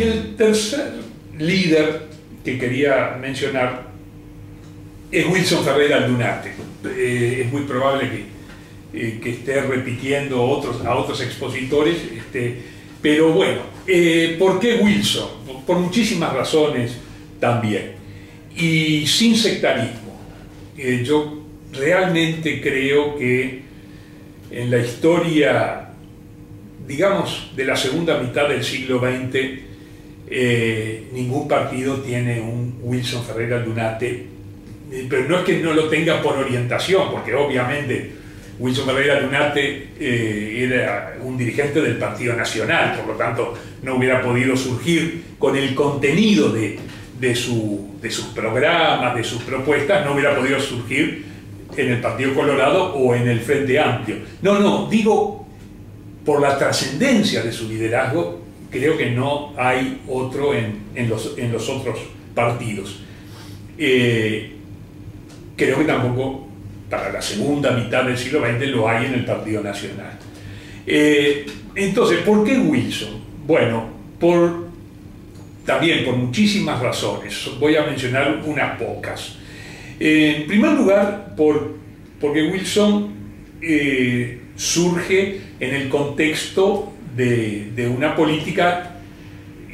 el tercer líder que quería mencionar es Wilson Ferreira Aldunate. Es muy probable que esté repitiendo a otros expositores, pero bueno, ¿por qué Wilson? Por muchísimas razones también, y sin sectarismo. Yo realmente creo que en la historia, digamos, de la segunda mitad del siglo XX, ningún partido tiene un Wilson Ferreira Aldunate, pero no es que no lo tenga por orientación, porque obviamente Wilson Ferreira Aldunate era un dirigente del Partido Nacional, por lo tanto no hubiera podido surgir con el contenido de sus programas, de sus propuestas, no hubiera podido surgir en el Partido Colorado o en el Frente Amplio. No, digo, por la trascendencia de su liderazgo, creo que no hay otro en los otros partidos. Creo que tampoco para la segunda mitad del siglo XX lo hay en el Partido Nacional. Entonces, ¿por qué Wilson? Bueno, también por muchísimas razones. Voy a mencionar unas pocas. En primer lugar, porque Wilson surge en el contexto de una política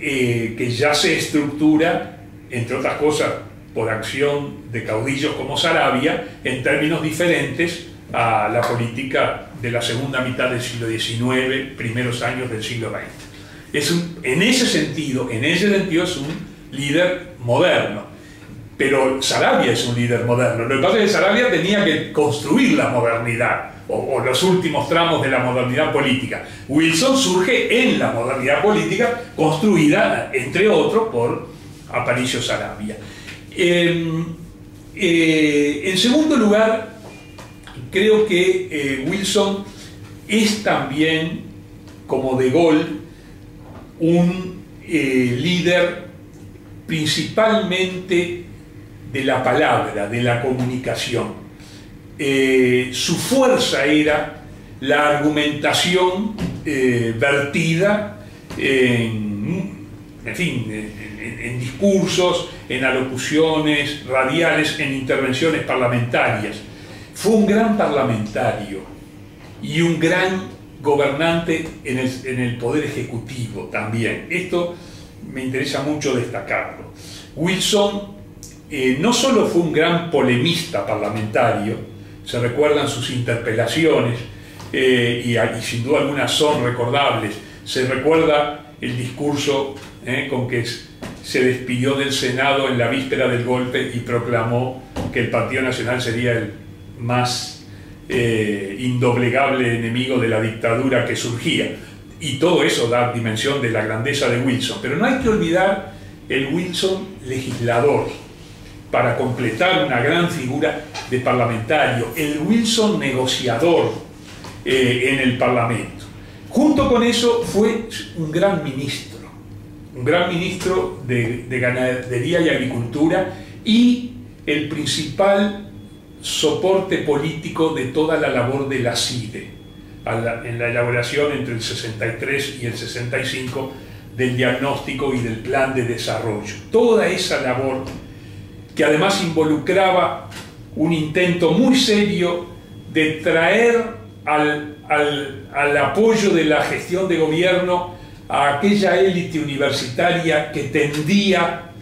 que ya se estructura, entre otras cosas, por acción de caudillos como Saravia, en términos diferentes a la política de la segunda mitad del siglo XIX, primeros años del siglo XX. En ese sentido es un líder moderno, pero Saravia es un líder moderno. Lo que pasa es que Saravia tenía que construir la modernidad, o los últimos tramos de la modernidad política. Wilson surge en la modernidad política, construida, entre otros, por Aparicio Saravia. En segundo lugar, creo que Wilson es también, como De Gaulle, un líder principalmente de la palabra, de la comunicación. Su fuerza era la argumentación vertida en discursos, en alocuciones radiales, en intervenciones parlamentarias. Fue un gran parlamentario y un gran gobernante en el poder ejecutivo también. Esto me interesa mucho destacarlo. Wilson no solo fue un gran polemista parlamentario, se recuerdan sus interpelaciones, y sin duda algunas son recordables. Se recuerda el discurso con que se despidió del Senado en la víspera del golpe y proclamó que el Partido Nacional sería el más indoblegable enemigo de la dictadura que surgía. Y todo eso da dimensión de la grandeza de Wilson. Pero no hay que olvidar el Wilson legislador, para completar una gran figura de parlamentario, el Wilson negociador en el Parlamento. Junto con eso fue un gran ministro de Ganadería y Agricultura, y el principal soporte político de toda la labor de la CIDE, en la elaboración entre el 63 y el 65 del diagnóstico y del plan de desarrollo. Toda esa labor, que además involucraba un intento muy serio de traer al apoyo de la gestión de gobierno a aquella élite universitaria que tendía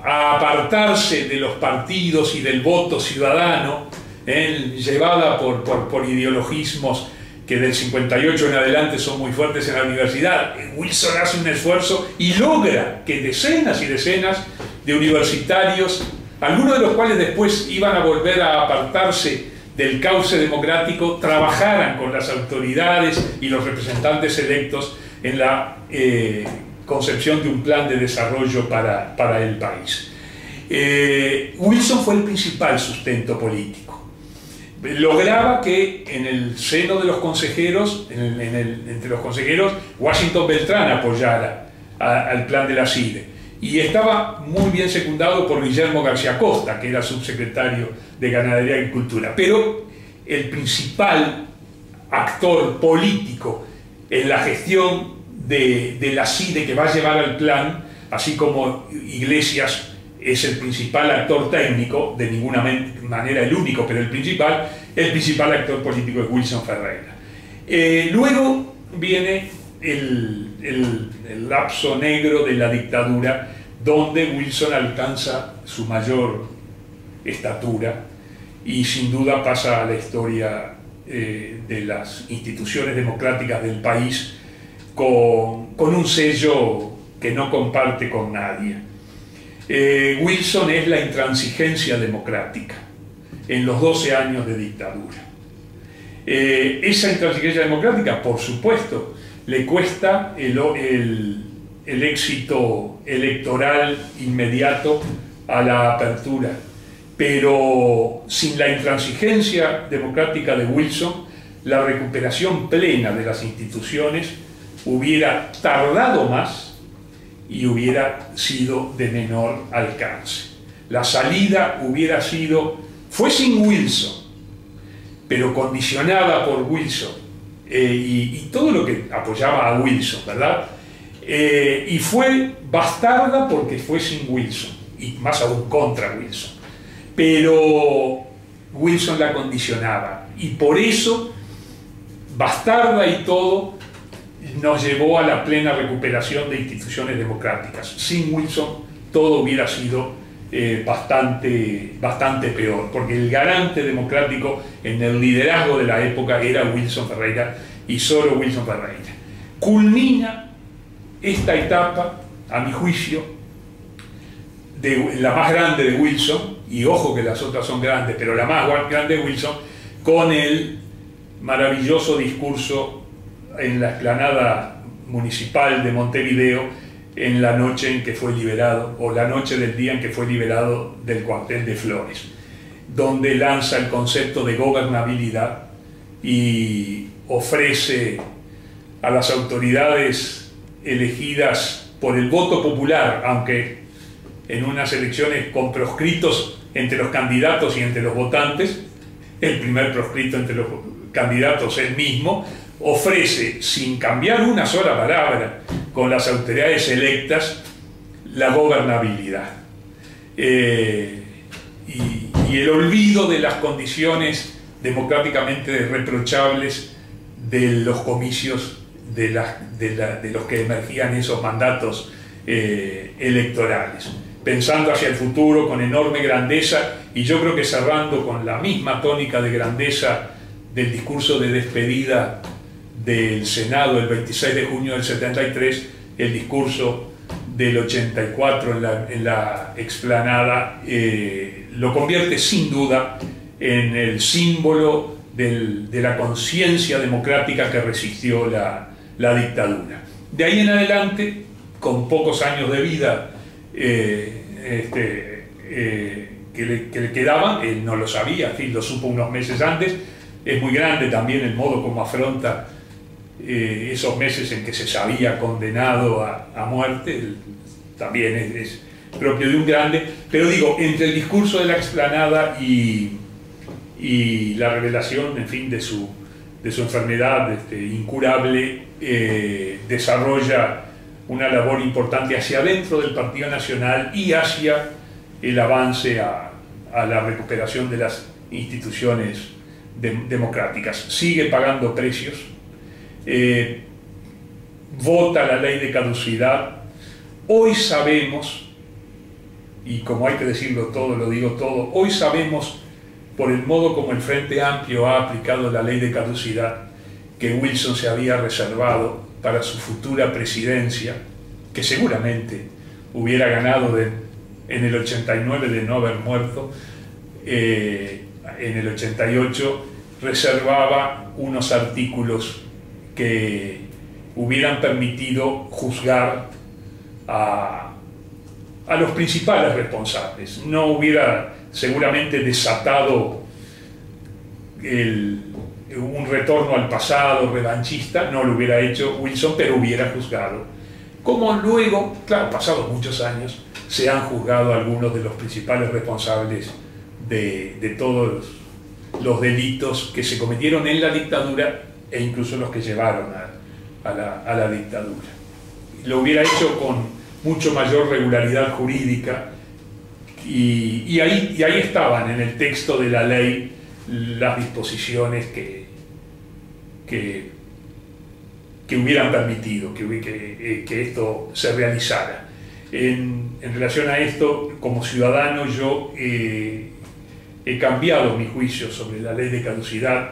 a apartarse de los partidos y del voto ciudadano, llevada por ideologismos que del 58 en adelante son muy fuertes en la universidad. Wilson hace un esfuerzo y logra que decenas y decenas de universitarios, algunos de los cuales después iban a volver a apartarse del cauce democrático, trabajaran con las autoridades y los representantes electos en la concepción de un plan de desarrollo para el país. Wilson fue el principal sustento político. Lograba que en el seno de los consejeros, entre los consejeros, Washington Beltrán apoyara al plan de la CIDE. Y estaba muy bien secundado por Guillermo García Costa, que era subsecretario de Ganadería y Agricultura. Pero el principal actor político en la gestión de la CIDE que va a llevar al plan, así como Iglesias es el principal actor técnico, de ninguna manera el único, pero el principal actor político es Wilson Ferreira. Luego viene el lapso negro de la dictadura, donde Wilson alcanza su mayor estatura y sin duda pasa a la historia de las instituciones democráticas del país con un sello que no comparte con nadie. Wilson es la intransigencia democrática en los 12 años de dictadura. Esa intransigencia democrática, por supuesto, le cuesta el éxito electoral inmediato a la apertura, pero sin la intransigencia democrática de Wilson, la recuperación plena de las instituciones hubiera tardado más y hubiera sido de menor alcance. La salida fue sin Wilson, pero condicionada por Wilson y todo lo que apoyaba a Wilson, ¿verdad? Y fue bastarda porque fue sin Wilson, y más aún contra Wilson. Pero Wilson la condicionaba, y por eso, bastarda y todo, nos llevó a la plena recuperación de instituciones democráticas. Sin Wilson todo hubiera sido bastante peor, porque el garante democrático en el liderazgo de la época era Wilson Ferreira, y solo Wilson Ferreira. Culmina esta etapa, a mi juicio, la más grande de Wilson, y ojo que las otras son grandes, pero la más grande de Wilson, con el maravilloso discurso en la explanada municipal de Montevideo en la noche en que fue liberado, o la noche del día en que fue liberado del cuartel de Flores, donde lanza el concepto de gobernabilidad y ofrece a las autoridades elegidas por el voto popular, aunque en unas elecciones con proscritos entre los candidatos y entre los votantes, el primer proscrito entre los candidatos él mismo, ofrece, sin cambiar una sola palabra, con las autoridades electas, la gobernabilidad. Y el olvido de las condiciones democráticamente reprochables de los comicios de los que emergían esos mandatos electorales. Pensando hacia el futuro con enorme grandeza, y yo creo que cerrando con la misma tónica de grandeza del discurso de despedida del Senado el 26 de junio del 73, el discurso del 84 en la explanada, lo convierte sin duda en el símbolo de la conciencia democrática que resistió la dictadura. De ahí en adelante, con pocos años de vida que le quedaban, él no lo sabía, en fin, lo supo unos meses antes. Es muy grande también el modo como afronta esos meses en que se sabía condenado a muerte, también es propio de un grande, pero digo, entre el discurso de la explanada y la revelación, en fin, de su enfermedad incurable, desarrolla una labor importante hacia adentro del Partido Nacional y hacia el avance a la recuperación de las instituciones democráticas. Sigue pagando precios, vota la ley de caducidad. Hoy sabemos, y como hay que decirlo todo, lo digo todo, hoy sabemos, por el modo como el Frente Amplio ha aplicado la ley de caducidad, que Wilson se había reservado para su futura presidencia, que seguramente hubiera ganado en el 89 de no haber muerto. En el 88 reservaba unos artículos que hubieran permitido juzgar a los principales responsables. No hubiera seguramente desatado un retorno al pasado revanchista, no lo hubiera hecho Wilson, pero hubiera juzgado. Como luego, claro, pasados muchos años, se han juzgado algunos de los principales responsables de todos los delitos que se cometieron en la dictadura e incluso los que llevaron a la dictadura. lo hubiera hecho con mucho mayor regularidad jurídica, y ahí estaban en el texto de la ley las disposiciones que hubieran permitido que esto se realizara. En relación a esto, como ciudadano, yo he cambiado mi juicio sobre la ley de caducidad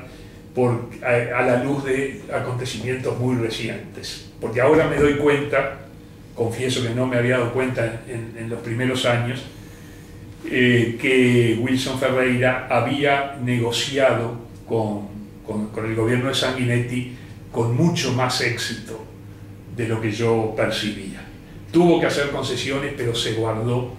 a la luz de acontecimientos muy recientes, porque ahora me doy cuenta, confieso que no me había dado cuenta en los primeros años, que Wilson Ferreira había negociado con el gobierno de Sanguinetti con mucho más éxito de lo que yo percibía. Tuvo que hacer concesiones, pero se guardó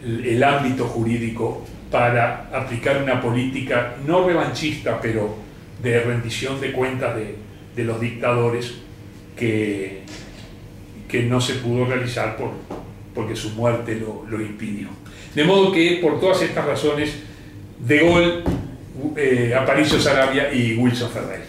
el ámbito jurídico para aplicar una política no revanchista, pero de rendición de cuentas de los dictadores, que no se pudo realizar porque su muerte lo impidió. De modo que, por todas estas razones, De Gaulle, Aparicio Saravia y Wilson Ferreira.